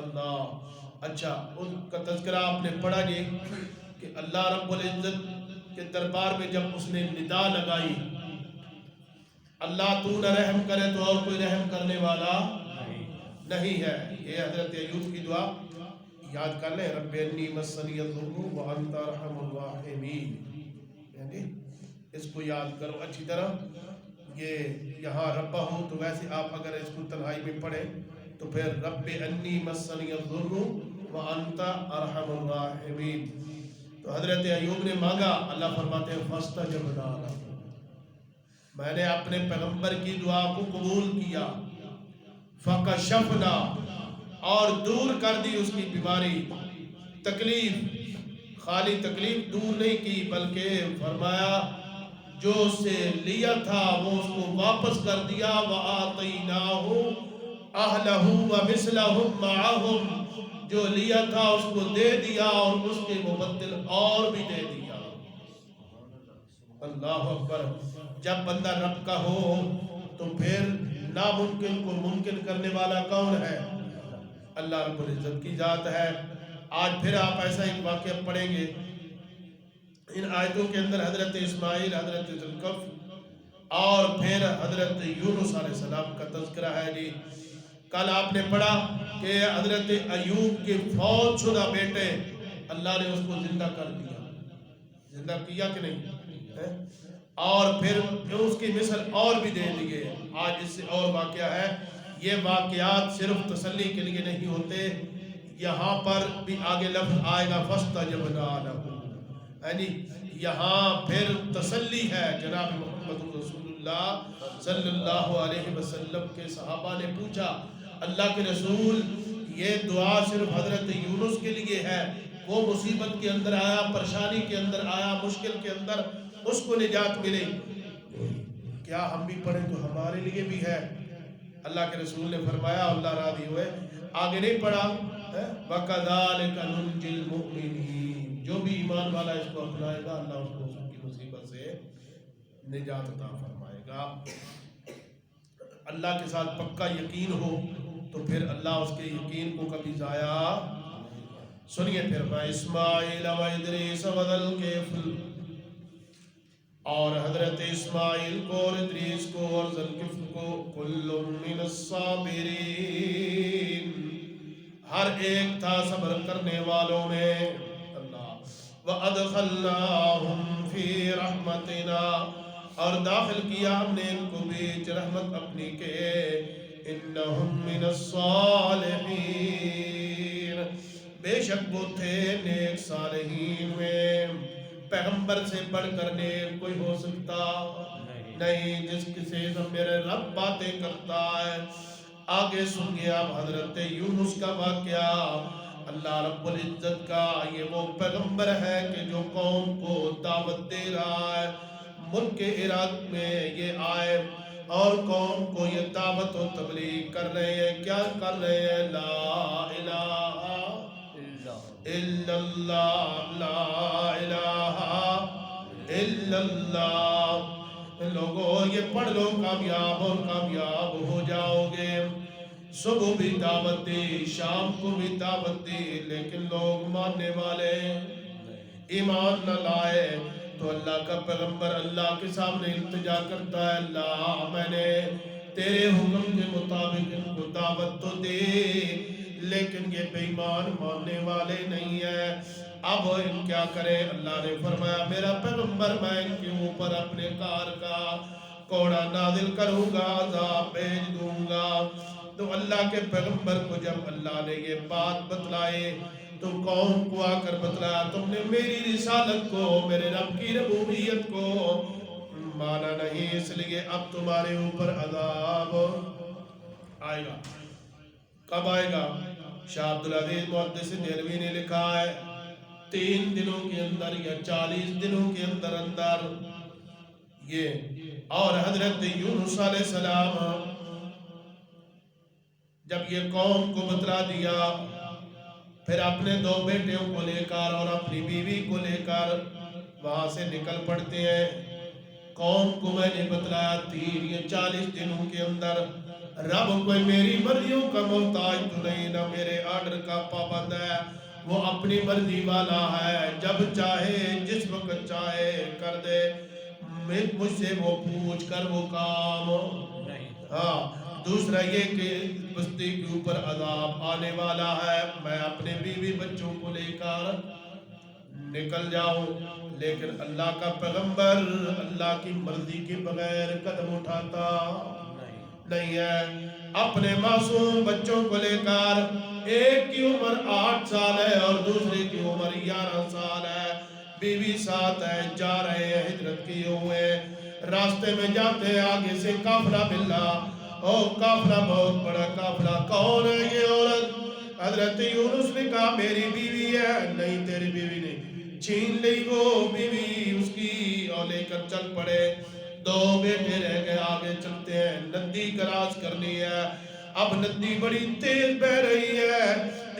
اللہ اچھا ان کا تذکرہ آپ نے پڑھا جی کہ اللہ رب العزت کے دربار میں جب اس نے ندا لگائی اللہ تو نہ رحم کرے تو اور کوئی رحم کرنے والا نہیں ہے. یہ حضرت ایوب کی دعا یاد کر لیں, رب انی مسنی الضر وانت ارحم الراحمین, یعنی اس کو یاد کرو اچھی طرح. یہ یہاں ربہ ہو تو ویسے آپ اگر اس کو تنہائی میں پڑھیں تو پھر رب انی مسنی الضر وانت ارحم الراحمین. تو حضرت ایوب نے مانگا, اللہ فرماتے ہیں فاستجبنا لہ, میں نے اپنے پیغمبر کی دعا کو قبول کیا. فکشفنا, اور دور کر دی اس کی بیماری تکلیف. خالی تکلیف دور نہیں کی بلکہ فرمایا جو اس سے لیا تھا وہ اس کو واپس کر دیا. وَآتَيْنَاهُ أَهْلَهُ وَمِثْلَهُمْ مَعَهُمْ, جو لیا تھا اس کو دے دیا اور اس کے مبدل اور بھی دے دیا. اللہ اکبر. جب بندہ رب کا ہو تو پھر ناممکن کو ممکن کرنے والا کون ہے؟ اللہ رب العزت کی ذات ہے. آج پھر آپ ایسا ایک واقعہ پڑھیں گے ان آیتوں کے اندر, حضرت اسماعیل, حضرت ذوالکفل اور پھر حضرت یونس علیہ السلام کا تذکرہ ہے جی. کل آپ نے پڑھا کہ حضرت ایوب کے فوت شدہ بیٹے اللہ نے اس کو زندہ کر دیا. زندہ کیا کہ نہیں؟ اور پھر اس کی مثل اور بھی دے دیے. آج اس سے اور واقعہ ہے. یہ واقعات صرف تسلی کے لیے نہیں ہوتے, یہاں پر بھی آگے لفظ آئے گا فاستجبنا لہ, یعنی یہاں پھر تسلی ہے. جناب محمد رسول اللہ صلی اللہ علیہ وسلم کے صحابہ نے پوچھا, اللہ کے رسول یہ دعا صرف حضرت یونس کے لیے ہے, وہ مصیبت کے اندر آیا, پریشانی کے اندر آیا, مشکل کے اندر اس کو نجات ملے, کیا ہم بھی پڑھیں تو ہمارے لیے بھی ہے؟ اللہ کے رسول نے فرمایا, اللہ راضی ہوئے, آگے نہیں پڑھا وَكَذَلِكَ نُنْجِي الْمُؤْمِنِينَ, جو بھی ایمان والا اس کو اپنائے گا اللہ اس کو اس کی مصیبت سے نجات عطا فرمائے گا. اللہ کے ساتھ پکا یقین ہو تو پھر اللہ اس کے یقین کو کبھی ضائع. سنیے پھر اسماعیل و ادریس و ذوالکفل, اور حضرت اسماعیل کو اور ادریس کو اور ذوالکفل کو کل من الصابرین, ہر ایک تھا صبر کرنے والوں میں. اللہ وَأَدْخَلْنَاهُمْ فِي رَحْمَتِنَا, اور داخل کیا ہم نے ان کو بیچ رحمت اپنی کے. إِنَّهُمْ مِنَ الصَّالِحِينَ, بے شک وہ تھے نیک صالحین میں. پیغمبر سے بڑھ کر نیک کوئی ہو سکتا نہیں, جس سے میرے رب باتیں کرتا ہے. آگے سنیے آپ حضرت یونس کا واقعہ. اللہ رب العزت کا یہ وہ پیغمبر ہے کہ جو قوم کو دعوت دے رہا ہے. ملک عراق میں یہ آئے اور قوم کو یہ دعوت و تبلیغ کر رہے ہیں. کیا کر رہے ہیں؟ لا الہ الا اللہ, لا الہ الا اللہ. لوگوں یہ پڑھ لو, کامیاب اور کامیاب ہو جاؤ گے. صبح بھی دعوت دی, شام کو بھی دعوت دی, لیکن لوگ ماننے والے ایمان نہ لائے. تو اللہ کا پیغمبر اللہ کے سامنے التجا کرتا ہے, اللہ میں نے تیرے حکم کے مطابق ان کو دعوت تو دے, لیکن یہ بے ایمان ماننے والے نہیں ہیں. اب ان کیا کرے؟ اللہ نے فرمایا میرا پیغمبر میں ان کے اوپر اپنے کار کا کوڑا نازل کروں گا, عذاب بھیج دوں گا. تو اللہ کے پیغمبر کو جب اللہ نے یہ بات بتلائے تو قوم کو آ کر بتلایا, تم نے میری رسالت کو, میرے رب کی ربوبیت کو مانا نہیں, اس لیے اب تمہارے اوپر عذاب آئے گا. کب آئے گا؟ شاہ عبدالعزیز محدث دہلوی نے لکھا ہے 3 دنوں کے اندر یا 40 دنوں کے اندر یہ. اور حضرت یونس علیہ السلام جب یہ قوم کو بتلا دیا, پھر اپنے 2 بیٹیوں کو لے کر اور اپنی بیوی کو لے کر وہاں سے نکل پڑتے ہیں. قوم کو میں نے بتلایا 3 یا 40 دنوں کے اندر رب کوئی میری مرضیوں کا محتاج تو نہیں، نہ میرے آرڈر کا پابند ہے، وہ اپنی مرضی والا ہے، جب چاہے جس وقت چاہے کر دے، مجھ سے وہ پوچھ کر وہ کام ہاں۔ دوسرا یہ کہ بستی کے اوپر عذاب آنے والا ہے، میں اپنے بیوی بچوں کو لے کر نکل جاؤں، لیکن اللہ کا پیغمبر اللہ کی مرضی کے بغیر قدم اٹھاتا نہیں ہے۔ اپنے معصوم بچوں کو لے کر، ایک کی عمر 8 سال ہے اور دوسرے کی عمر 11 سال ہے، بیوی ساتھ ہے، جا رہے ہیں ہجرت کیے ہوئے، راستے میں جاتے ہیں، آگے سے قافلہ ملا، اور قافلہ بہت بڑا قافلہ، کون ہے یہ عورت؟ حضرت یونس نے کہا میری بیوی ہے، نہیں تیری بیوی نہیں، چھین لی وہ بیوی اس کی اور لے کر چل پڑے، 2 بیٹے رہ گئے، آگے چلتے ہیں، ندی کراس کرنی ہے، اب ندی بڑی تیز بہ رہی ہے،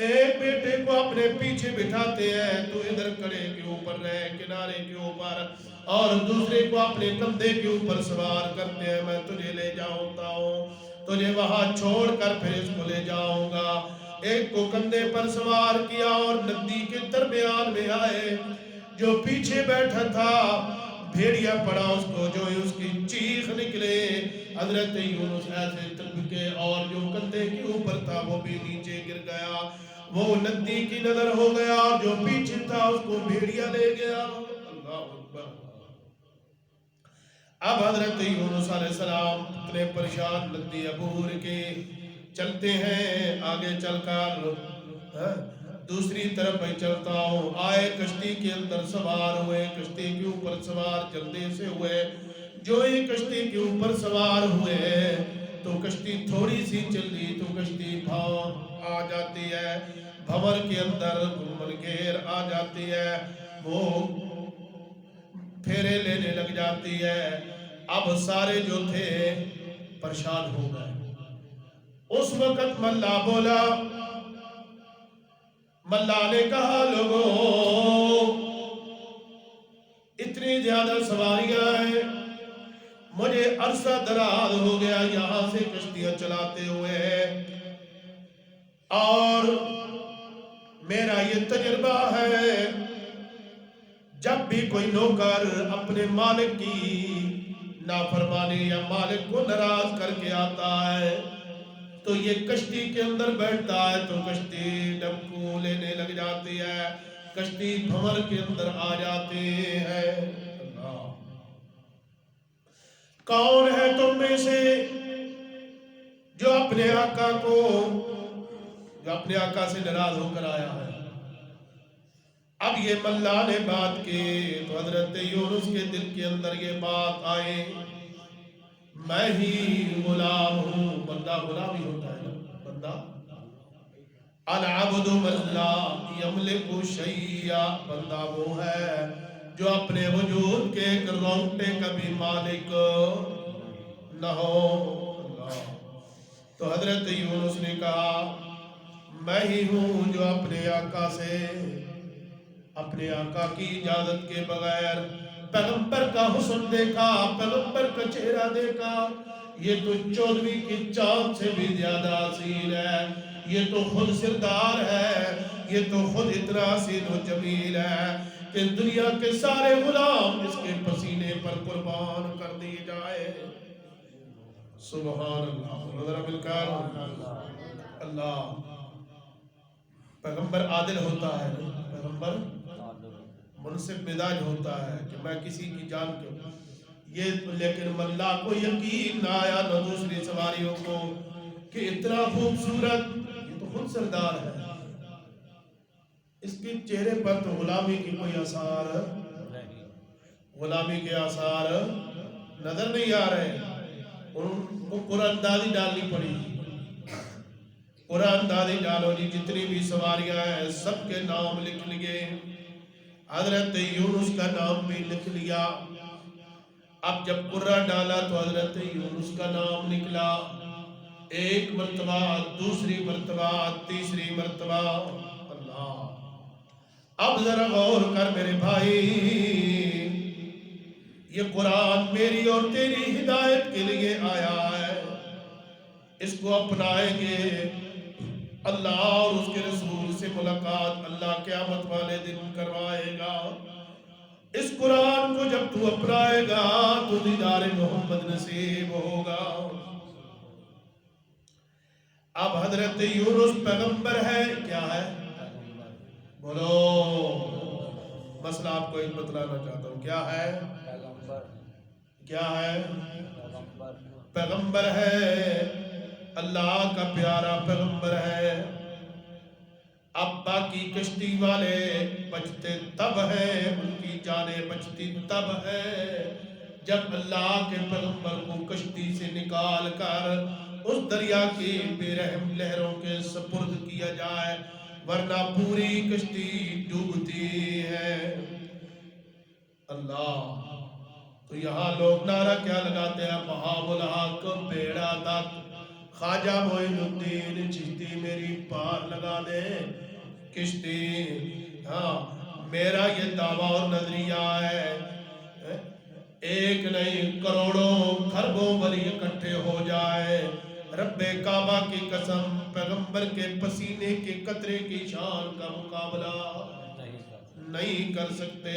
ایک بیٹے کو اپنے پیچھے بٹھاتے ہیں، تو ادھر کڑے کے اوپر رہے کنارے کے اوپر، اور دوسرے کو اپنے کندھے کے اوپر سوار کرتے ہیں، میں تجھے لے جاؤں ہوں، تجھے وہاں چھوڑ کر پھر اس کو لے جاؤں گا۔ ایک کو کندھے پر سوار کیا اور ندی کے درمیان میں آئے، جو پیچھے بیٹھا تھا بھیڑیا پڑا اس کو، جو اس کی چیخ نکلے، حضرت یونس ایسے تبکے، اور جو کندھے کے اوپر تھا وہ بھی نیچے گر گیا، وہ ندی کی نظر ہو گیا، اور جو پیچھے تھا اس کو بھیڑیا لے گیا۔ اللہ اکبر۔ اب حضرت یونس علیہ السلام اتنے پریشان، ندی عبور کے چلتے ہیں، آگے چل کر دوسری طرف میں چلتا ہوں، آئے کشتی کے اندر سوار ہوئے، کشتی کے اوپر سوار جلدی سے ہوئے، جو ہی کشتی کے اوپر سوار ہوئے تو کشتی تھوڑی سی چلی تو کشتی بھاؤ آ جاتی ہے، بھور کے اندر گھیر آ جاتی ہے، وہ پھیرے لینے لگ جاتی ہے، اب سارے جو تھے پریشان ہو گئے۔ اس وقت ملا بولا، ملا نے کہا لوگوں اتنی زیادہ سواریاں ہیں، مجھے عرصہ دراز ہو گیا یہاں سے کشتیاں چلاتے ہوئے، اور میرا یہ تجربہ ہے جب بھی کوئی نوکر اپنے مالک کی نافرمانی یا مالک کو ناراض کر کے آتا ہے تو یہ کشتی کے اندر بیٹھتا ہے تو کشتی ڈبکو لینے لگ جاتی ہے، کشتی بھنور کے اندر آ جاتی ہے۔ کون ہے تم میں سے جو اپنے آقا سے ناراض ہو کر آیا ہے؟ اب یہ ملا نے بات کی تو حضرت یونس کے دل کے اندر یہ بات آئی، میں ہی غلام ہوں، بندہ غلام ہی ہوتا ہے نا، بندہ العبد من لا یملک شیئا، بندہ وہ ہے جو اپنے وجود کے ایک رونگٹے کا بھی مالک نہ ہو۔ تو حضرت یونس نے کہا میں ہی ہوں جو اپنے آقا سے، اپنے آقا کی اجازت کے بغیر پیغمبر کا حسن دیکھا، پیغمبر کا چہرہ دیکھا، یہ تو 14ویں کی چاند سے بھی زیادہ حسین ہے، یہ تو خود سردار ہے، یہ تو خود اتنا حسین و جمیل ہے کہ دنیا کے سارے غلام اس کے پسینے پر قربان کر دیے جائے۔ سبحان اللہ، ذرا مل کر اللہ۔ پیغمبر عادل ہوتا ہے، پیغمبر منصف مزاج ہوتا ہے کہ میں کسی کی جان کیوں یہ، لیکن ملا کو یقین نہ آیا نہ دوسری سواریوں کو کہ اتنا خوبصورت، یہ تو خود سردار ہے، اس کے چہرے پر تو غلامی کی کوئی آثار، غلامی کے آثار نظر نہیں آ رہے، ان کو قرآن دادی ڈالنی پڑی، قرآن دادی ڈالو جی، جتنی بھی سواریاں ہیں سب کے نام لکھ لیے، حضرت یونس کا نام بھی لکھ لیا۔ اب جب قرآن ڈالا تو حضرت یونس کا نام نکلا، ایک مرتبہ، دوسری مرتبہ، تیسری مرتبہ، اللہ۔ اب ذرا غور کر میرے بھائی، یہ قرآن میری اور تیری ہدایت کے لیے آیا ہے، اس کو اپنائیں گے، اللہ اور اس کے رسول سے ملاقات اللہ قیامت والے دن کروائے گا۔ اس قرآن کو جب تو اپنائے گا تو دیدار محمد نصیب ہوگا۔ اب حضرت یونس پیغمبر ہے، کیا ہے؟ بولو، مسئلہ آپ کو ایک بتلانا چاہتا ہوں، کیا ہے؟ کیا ہے؟ پیغمبر ہے، اللہ کا پیارا پیغمبر ہے۔ اب باقی کشتی والے بچتے تب ہیں، ان کی جانیں بچتی تب ہے جب اللہ کے پیغمبر کو کشتی سے نکال کر اس دریا کی بے رحم لہروں کے سپرد کیا جائے، ورنہ پوری کشتی ڈوبتی ہے۔ اللہ، تو یہاں لوگ نعرہ کیا لگاتے ہیں؟ بہاء الحق بیڑا تک، خواجہ معین الدین چشتی میری پار لگا دے کشتی۔ ہاں، میرا یہ دعویٰ اور نظریہ ہے، ایک نہیں کروڑوں خربوں ولی اکٹھے ہو جائے، رب کعبہ کی قسم پیغمبر کے پسینے کے قطرے کی شان کا مقابلہ نہیں کر سکتے۔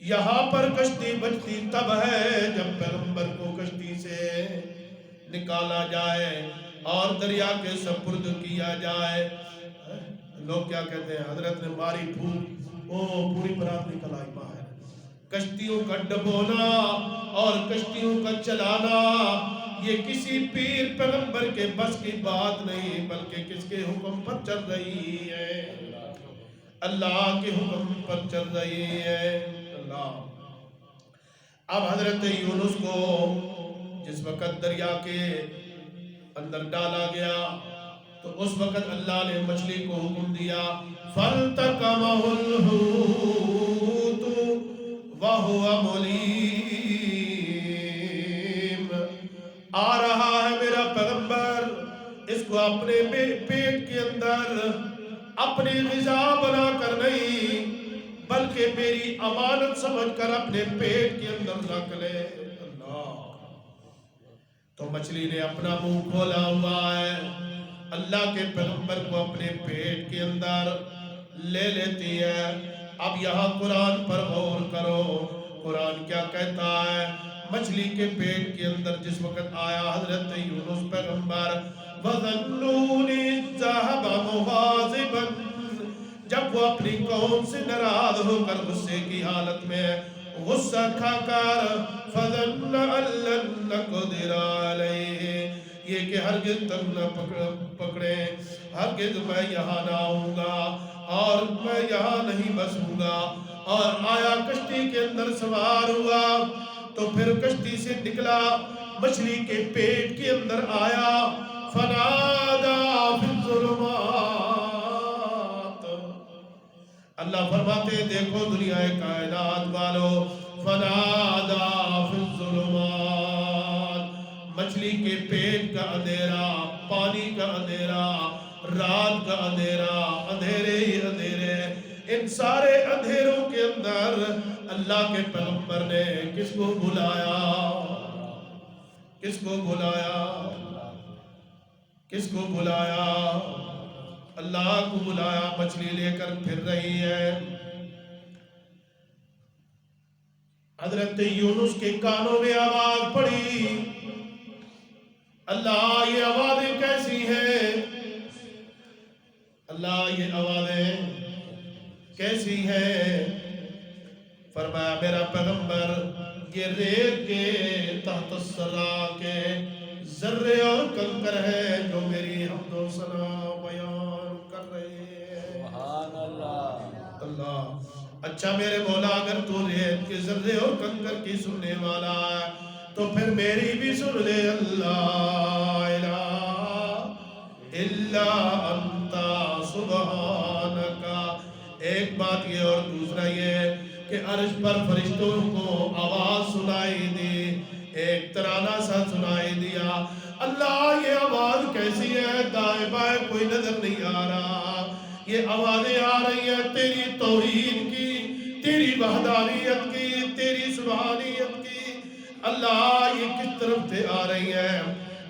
یہاں پر کشتی بچتی تب ہے جب پیغمبر کو کشتی سے نکالا جائے اور دریا کے سپرد کیا جائے۔ لوگ کیا کہتے ہیں؟ حضرت نے ماری پھوک، او پوری برات نکل آئی باہر۔ کشتیوں کا ڈبونا اور کشتیوں کا چلانا یہ کسی پیر پیغمبر کے بس کی بات نہیں، بلکہ کس کے حکم پر چل رہی ہے؟ اللہ کے حکم پر چل رہی ہے۔ اللہ، اب حضرت یونس کو جس وقت دریا کے اندر ڈالا گیا تو اس وقت اللہ نے مچھلی کو حکم دیا، فَالْتَقَمَهُ الْحُوتُ وَهُوَ مُلِيمٌ۔ آ رہا ہے میرا پیغمبر، اس کو اپنے پیٹ کے اندر اپنی غذا بنا کر نہیں بلکہ میری امانت سمجھ کر اپنے پیٹ کے اندر رکھ لے۔ اللہ، تو مچھلی نے اپنا منہ کھولا ہوا ہے، اللہ کے پیغمبر کو اپنے پیٹ کے اندر لے لیتی ہے۔ اب یہاں قرآن پر غور کرو، قرآن کیا کہتا ہے؟ مچھلی کے پیٹ کے اندر جس وقت آیا حضرت یونس پیغمبر، وَظَنُّونِ ذَهَبَ مُغَاضِبًا، جب وہ اپنی قوم سے ناراض ہو کر غصے کی حالت میں غصہ کھا کر، فَظَنَّ أَن لَّن نَّقْدِرَ عَلَيْهِ، یہ کہ ہرگز تم نہ پکڑے، ہرگز میں یہاں نہ آؤں گا اور میں یہاں نہیں بسوں گا۔ اور آیا کشتی کے اندر سوار ہوا تو پھر کشتی سے نکلا، مچھلی کے پیٹ کے اندر آیا، فَنَادَىٰ فِي الظُّلُمَاتِ، اللہ فرماتے ہیں دیکھو دنیا کائنات والو، فَنَادَىٰ فِي الظُّلُمَاتِ، مچھلی کے پیٹ کا اندھیرا، پانی کا اندھیرا، رات کا اندھیرا، اندھیرے ہی اندھیرے، ان سارے اندھیروں کے اندر اللہ کے پیغمبر نے کس کو بلایا؟ کس کو بلایا؟ کس کو بلایا؟ اللہ کو بلایا۔ مچھلی لے کر پھر رہی ہے۔ حضرت یونس کے کانوں میں آواز پڑی، اللہ یہ آوازیں کیسی ہیں؟ اللہ یہ آوازیں کیسی ہیں؟ فرمایا میرا پیغمبر یہ ریت کے تحت الثرى کے ذرے اور کنکر ہے جو میری حمد و ثنا بیان کر رہے ہیں۔ سبحان اللہ۔ اللہ، اچھا میرے مولا اگر تو ریت کے ذرے اور کنکر کی سننے والا ہے تو پھر میری بھی سن لے۔ اللہ الہ الا انت سبحانک۔ ایک بات یہ اور دوسرا یہ کہ عرش پر فرشتوں کو آواز سنائی دی، ایک ترانہ سا سنائی دیا، اللہ یہ آواز کیسی ہے؟ دائیں بائیں کوئی نظر نہیں آ رہا، یہ آوازیں آ رہی ہیں تیری توحید کی، تیری وحدانیت کی، تیری سبحانیت کی۔ اللہ یہ کس طرف سے آ رہی ہیں؟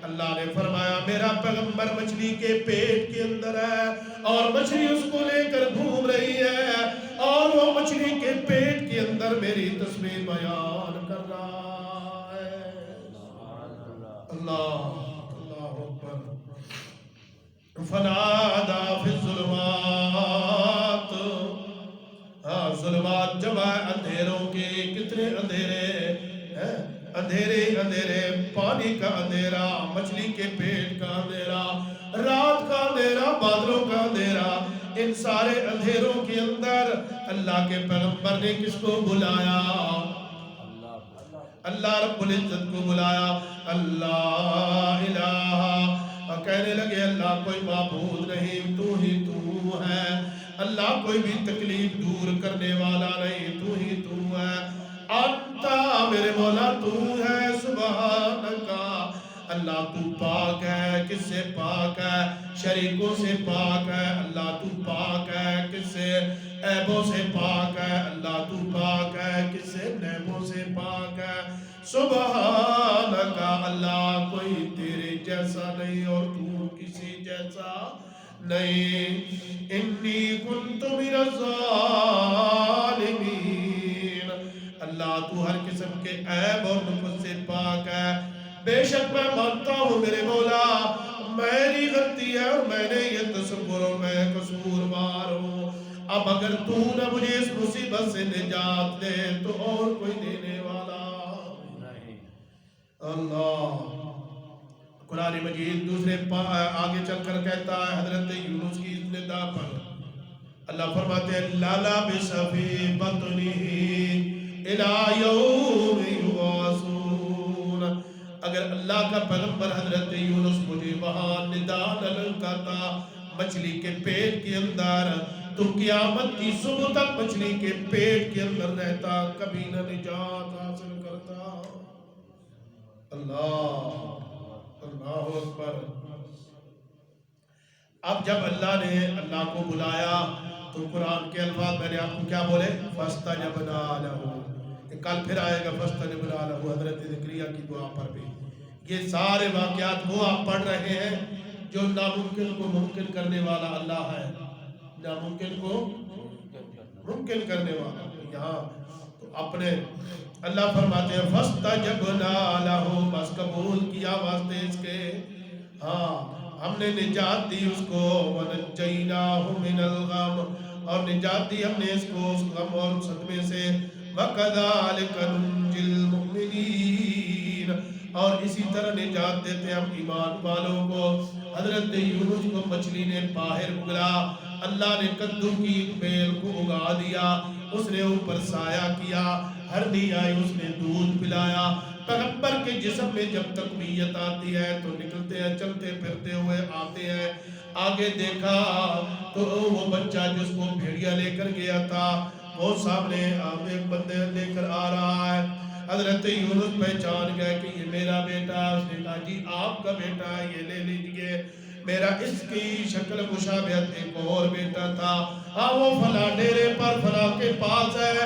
اللہ نے فرمایا میرا پیغمبر مچھلی کے پیٹ کے اندر ہے اور مچھلی اس کو لے کر گھوم رہی ہے اور وہ مچھلی کے پیٹ کے اندر میری تسبیح بیان کر رہا ہے۔ اللہ اللہ اکبر۔ فنادا فی الظلمات، ظلمات جمع اندھیروں کے، کتنے اندھیرے ہیں؟ اندھیرے اندھیرے، پانی کا اندھیرا، مچھلی کے پیٹ کا اندھیرا، رات کا اندھیرا، بادلوں کا اندھیرا، ان سارے اندھیروں کے اندر اللہ کے پیغمبر نے کس کو بلایا؟ اللہ رب العزت کو بلایا۔ اللہ الہ، کہنے لگے اللہ کوئی معبود نہیں، تو ہی تو ہے، اللہ کوئی بھی تکلیف دور کرنے والا نہیں، تو ہی تو ہے، انتا میرے مولا تو ہے، سبحانکا، اللہ تو پاک ہے، کس سے پاک ہے؟ شریکوں سے پاک ہے، اللہ تو پاک ہے، کس سے؟ عیبوں سے پاک ہے، اللہ تو پاک ہے، کس سے؟ نیبوں سے پاک ہے، سبحانکا، اللہ کوئی تیرے جیسا نہیں اور تو کسی جیسا نہیں، انی کنت من الظالمین، اللہ تو ہر قسم کے عیب اور نقص سے پاک ہے، بے شک میں مانتا ہوں میرے مولا میری غلطی ہے اور میں نے یہ تصور اور میں قصوروار ہوں، اب اگر تو نہ مجھے اس مصیبت سے نجات دے تو اور کوئی دینے والا نہیں۔ اللہ قرآن مجید دوسرے آگے چل کر کہتا ہے حضرت یونس کی ندا پر اللہ فرماتے ہیں لالا بسفی بطنی الى یوم یبعثون، اگر اللہ کا پیغمبر حضرت یونس مجھے وہاں ندا نہ لگاتا مچھلی کے پیٹ کے اندر تو قیامت کی صبح تک مچھلی کے پیٹ کے اندر رہتا، کبھی نہ نجات حاصل کرتا۔ اللہ اللہ اکبر۔ اب جب اللہ نے اللہ کو بلایا تو قرآن کے الفاظ میں نے آپ کو کیا بولے؟ فَاسْتَجَبْنَا لَهُ، کل پھر آئے گا فَاسْتَجَبْنَا لَهُ حضرت زکریا کی دعا پر بھی۔ یہ سارے واقعات وہ آپ پڑھ رہے ہیں جو ناممکن کو ممکن کرنے والا اللہ ہے، ناممکن کو ممکن کرنے والا۔ یہاں تو اپنے اللہ فرماتے ہیں فَاسْتَجَبْنَا لَهُ، بس قبول کیا واسطے اس کے، ہاں ہم نے نجات دی اس کو، وَنَجَّيْنَاهُ مِنَ الْغَمِّ، اور نجات دی ہم نے اس کو اس غم اور صدمے سے، وَكَذَلِكَ نُنْجِي الْمُؤْمِنِينَ، اور اسی طرح نجات دیتے ہم ایمان والوں کو۔ حضرت یونس کو مچھلی نے باہر اگلا، اللہ نے کدو کی بیل کو اگا دیا، اس نے اوپر سایہ کیا، ہرنی آئی اس نے دودھ پلایا۔ پیغمبر کے جسم میں جب تقویت آتی ہے تو نکلتے ہیں، چلتے پھرتے ہوئے آتے ہیں۔ آگے دیکھا تو وہ بچہ جس کو بھیڑیا لے کر گیا تھا وہ سامنے ایک بندے لے کر آ رہا ہے۔ حضرت یونس پہچان گئے کہ یہ میرا بیٹا ہے، اس نے کہا جی آپ کا بیٹا ہے، یہ لے لیجئے، میرا اس کی شکل مشابہت ایک اور بیٹا تھا، ہاں وہ فلاں ڈیرے پر فلاں کے پاس ہے،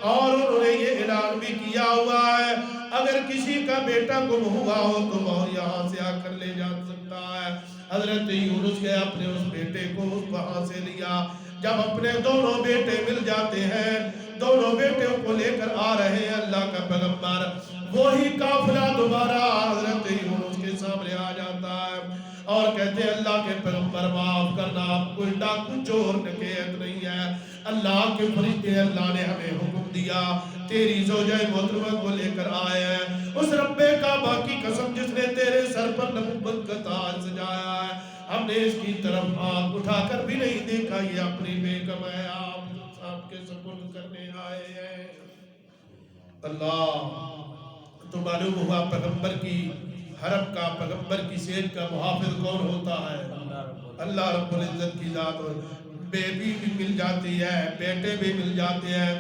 اور انہوں نے یہ اعلان بھی کیا ہوا ہے اگر کسی کا بیٹا گم ہوا ہو تو وہ یہاں سے آ کر لے جا سکتا ہے۔ حضرت یونس نے اپنے اس بیٹے کو وہاں سے لیا۔ جب اپنے دونوں بیٹے مل جاتے ہیں، دونوں بیٹوں کو لے کر آ رہے ہیں اللہ کا پیغمبر، وہی قافلہ دوبارہ حضرت یونس کے سامنے آ جاتا ہے اور کہتے ہیں اللہ کے پیغمبر معاف کرنا، کوئی ڈاکو چور ڈکیت نہیں ہے، اللہ کے فرشتے اللہ نے ہمیں حکم دیا تیری زوجہ محترمہ کو لے کر آئے ہیں، اس رب کعبہ کی قسم جس نے تیرے سر پر نبوت کا تاج سجایا ہے، ہم نے اس کی طرف آنکھ اٹھا کر بھی نہیں دیکھا، یہ اپنی بیگم ہے، آپ کے سپرد کرنے آئے ہیں۔ اللہ تو معلوم ہوا پیغمبر کی حرم کا، پیغمبر کی صحت کا محافظ کون ہوتا ہے؟ اللہ رب العزت کی ذات۔ اور بیٹی بھی مل جاتی ہے، بیٹے بھی مل جاتے ہیں۔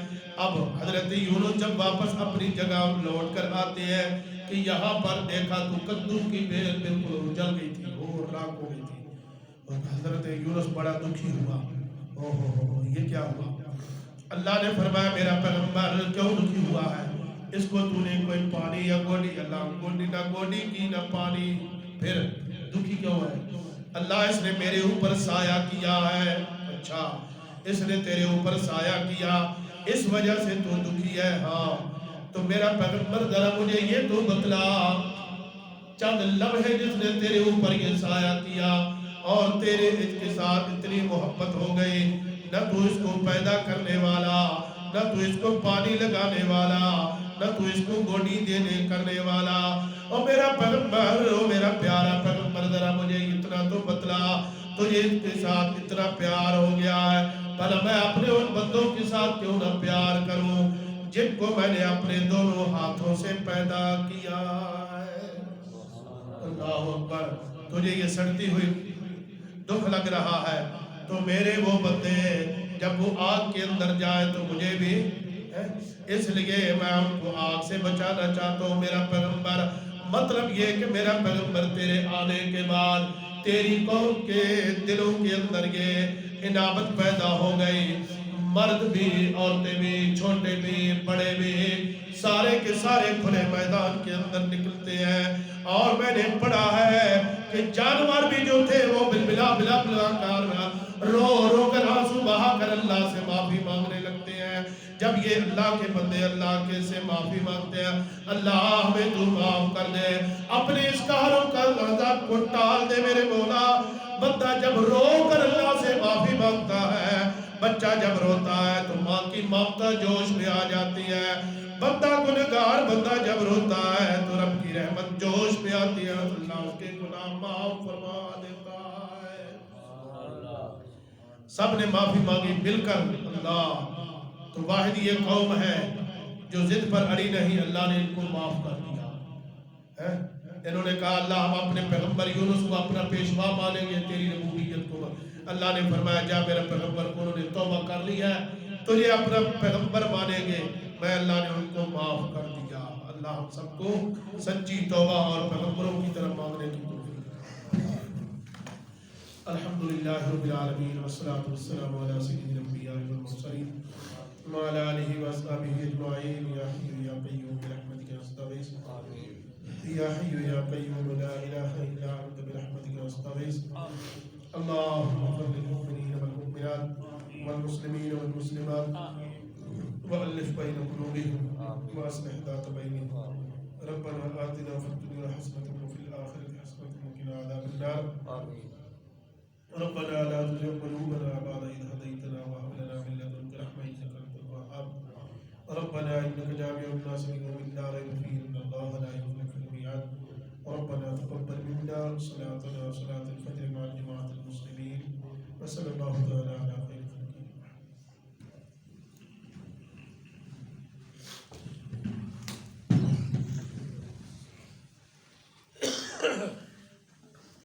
اب حضرت یونس جب واپس اپنی جگہ لوٹ کر آتے ہیں کہ یہاں پر دیکھا تو کدو کی بیل بالکل جل گئی تھی اور راکھ ہو گئی تھی، اور حضرت یونس بڑا دکھی ہوا، یہ کیا ہوا؟ اللہ نے فرمایا میرا پیغمبر کیوں دکھی ہوا ہے؟ اس کو تو نے کوئی پانی یا گوڑی، اللہ گوڑی نہ گوڑی کی نہ پانی پھر دکھی کیوں ہے؟ اللہ اس نے میرے اوپر سایہ کیا ہے، اچھا اس نے تیرے اوپر سایہ کیا اس وجہ سے تو دکھی ہے، ہاں تو میرا پیغمبر ذرا مجھے یہ تو بتلا، چند لمحے جس نے تیرے اوپر یہ سایہ کیا اور تیرے اس کے ساتھ اتنی محبت ہو گئی، نہ تو اس کو پیدا کرنے والا، نہ تو اس کو پانی لگانے والا، نہ تو اس کو گوڑی دینے کرنے والا، او میرا پیغمبر، او میرا پیارا پیغمبر ذرا مجھے اتنا تو بتلا، تجھے اس کے ساتھ اتنا پیار ہو گیا ہے، بھلا میں اپنے ان بندوں کے ساتھ کیوں نہ پیار کروں جن کو میں نے اپنے دونوں ہاتھوں سے پیدا کیا ہے۔ اللہ اکبر، تجھے یہ سڑتی ہوئی دکھ لگ رہا ہے تو میرے وہ بندے جب وہ آگ کے اندر جائے تو مجھے بھی اس لیے میں ان کو آگ سے بچانا چاہتا ہوں میرا پیغمبر۔ مطلب یہ کہ میرا پیغمبر تیرے آنے کے بعد تیری قوم کے دلوں کے اندر یہ انابت پیدا ہو گئی، مرد بھی، عورتیں بھی، چھوٹے بھی، بڑے بھی، سارے کے سارے کھلے میدان کے اندر نکلتے ہیں، اور میں نے پڑھا ہے کہ جانور بھی جو تھے وہ بلا بلا بلا کر رو رو کر آنسو بہا کر اللہ سے معافی مانگنے لگتے ہیں۔ جب یہ اللہ کے بندے اللہ کے سے معافی مانگتے ہیں، اللہ ہمیں تو معاف کر دے، اپنے اس کاروں کا عذاب کو ٹال دے میرے مولا۔ بندہ جب رو کر اللہ سے معافی مانگتا ہے، بچہ جب روتا ہے تو ماں کی ممتا جوش میں آ جاتی ہے، بندہ گنہگار بندہ جب روتا ہے تو رب کی رحمت جوش میں آتی ہے، اللہ اس کے گناہ معاف فرما دیتا ہے۔ سب نے معافی مانگی مل کر، اللہ تو واحد یہ قوم ہے جو ضد پر اڑی نہیں، اللہ نے ان کو معاف کر دیا۔ انہوں نے کہا اللہ ہم اپنے پیغمبر یونس کو اپنا پیشوا مانیں گے تیری ربوبیت کو، اللہ نے فرمایا جا میرا پیغمبر کو انہوں نے توبہ کر لیا ہے تو یہ اپنا پیغمبر مانیں گے، میں اللہ نے ان کو معاف کر دیا۔ اللہ ہم سب کو سچی توبہ اور پیغمبروں کی طرف مانگنے کی توفیق۔ الحمدللہ رب العالمین والصلاة والسلام علی سید الانبیاء والمرسلین وعلی آلہ واصحابہ اجمعین، یا حی یا قیوم برحمتک استغیث، یا حی یا قیوم لا الہ الا انت برحمتک استغیث، اللہم اغفر للمؤمنین والمؤمنات والمسلمین والمسلمات وألف بین قلوبہم واصلح ذات بینہم، ربنا آتنا فی الدنیا حسنة وفی الآخرة حسنة وقنا عذاب النار، ربنا لا تزغ قلوبنا بعد إذ هديتنا وهب لنا من لدنك رحمة إنك أنت الوهاب، ربنا إنك جامع الناس ليوم لا ريب فيه إن الله لا يخلف الميعاد، ربنا تقبل منا صلاتنا وصلاة الفجر مع جماعة المسلمين، وصلى الله تعالى